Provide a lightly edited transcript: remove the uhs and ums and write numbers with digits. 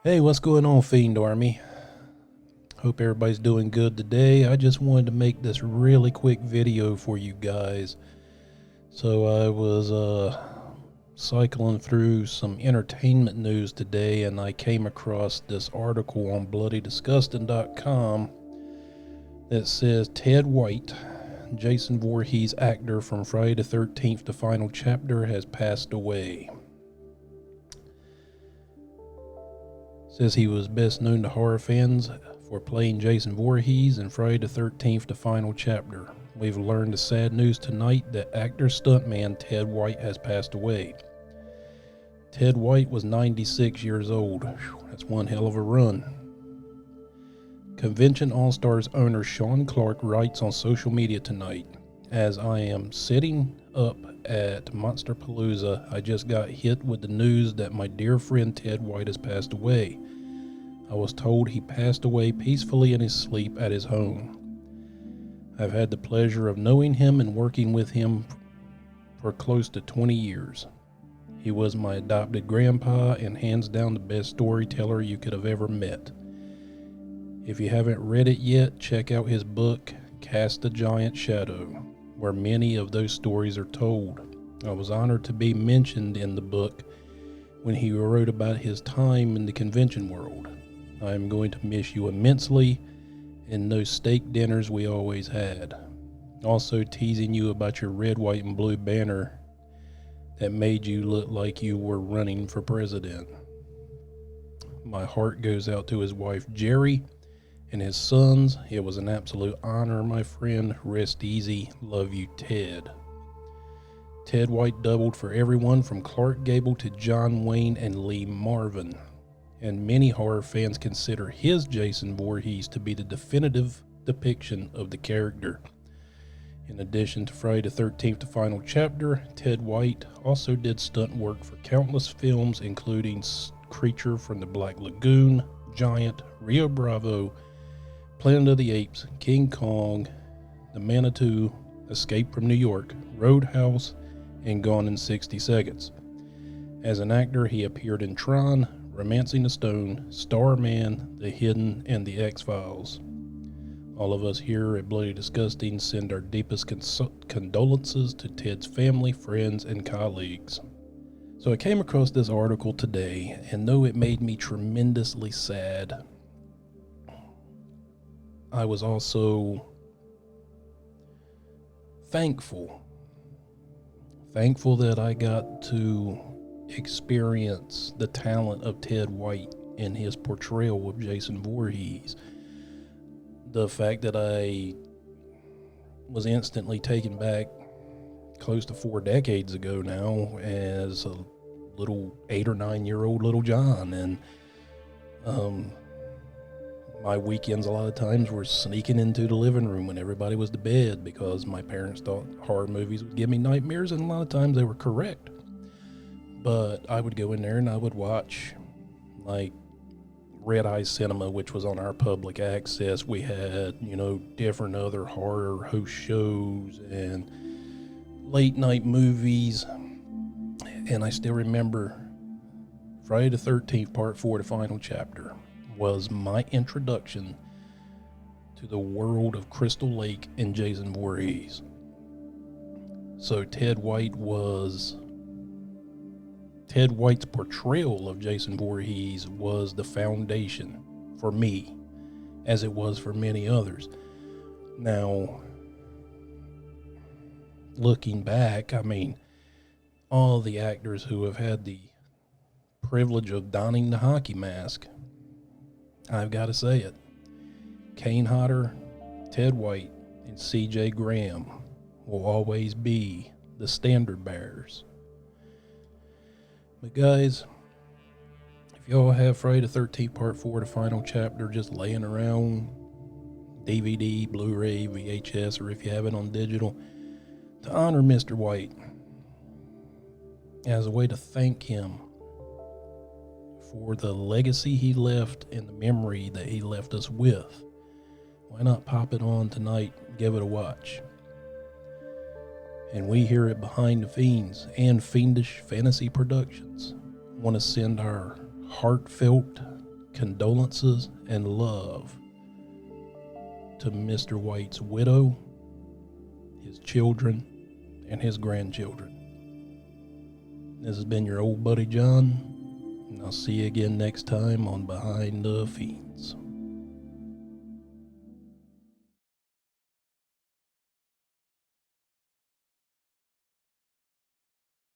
Hey, what's going on, Fiend Army? Hope everybody's doing good today. I just wanted to make this really quick video for you guys. So I was cycling through some entertainment news today, and I came across this article on bloodydisgusting.com that says Ted White, Jason Voorhees actor from Friday the 13th, the final chapter, has passed away. Says he was best known to horror fans for playing Jason Voorhees in Friday the 13th, the final chapter. We've learned the sad news tonight that actor stuntman Ted White has passed away. Ted White was 96 years old. That's one hell of a run. Convention All-Stars owner Sean Clark writes on social media tonight, "As I am sitting up at Monsterpalooza, I just got hit with the news that my dear friend Ted White has passed away. I was told he passed away peacefully in his sleep at his home. I've had the pleasure of knowing him and working with him for close to 20 years. He was my adopted grandpa and hands down the best storyteller you could have ever met. If you haven't read it yet, check out his book, Cast a Giant Shadow, where many of those stories are told. I was honored to be mentioned in the book when he wrote about his time in the convention world. I am going to miss you immensely and those steak dinners we always had. Also teasing you about your red, white, and blue banner that made you look like you were running for president. My heart goes out to his wife Jerry and his sons. It was an absolute honor, my friend. Rest easy. Love you, Ted." Ted White doubled for everyone from Clark Gable to John Wayne and Lee Marvin, and many horror fans consider his Jason Voorhees to be the definitive depiction of the character. In addition to Friday the 13th, the final chapter, Ted White also did stunt work for countless films, including Creature from the Black Lagoon, Giant, Rio Bravo, Planet of the Apes, King Kong, The Manitou, Escape from New York, Roadhouse, and Gone in 60 Seconds. As an actor, he appeared in Tron, Romancing the Stone, Starman, The Hidden, and The X-Files. All of us here at Bloody Disgusting send our deepest condolences to Ted's family, friends, and colleagues. So I came across this article today, and though it made me tremendously sad, I was also thankful that I got to experience the talent of Ted White in his portrayal of Jason Voorhees. The fact that I was instantly taken back close to 4 decades ago now as a little 8 or 9-year-old little John, and my weekends a lot of times were sneaking into the living room when everybody was to bed because my parents thought horror movies would give me nightmares, and a lot of times they were correct. But I would go in there and I would watch like Red Eye Cinema, which was on our public access. We had, different other horror host shows and late night movies. And I still remember Friday the 13th, Part 4, the final chapter, was my introduction to the world of Crystal Lake and Jason Voorhees. So Ted White's portrayal of Jason Voorhees was the foundation for me, as it was for many others. Now, looking back, all the actors who have had the privilege of donning the hockey mask, I've got to say it, Kane Hodder, Ted White, and C.J. Graham will always be the standard bearers. But guys, if y'all have Friday the 13th, Part 4, the final chapter, just laying around, DVD, Blu-ray, VHS, or if you have it on digital, to honor Mr. White as a way to thank him for the legacy he left and the memory that he left us with, why not pop it on tonight and give it a watch? And we here at Behind the Fiends and Fiendish Fantasy Productions want to send our heartfelt condolences and love to Mr. White's widow, his children, and his grandchildren. This has been your old buddy John, and I'll see you again next time on Behind the Fiends.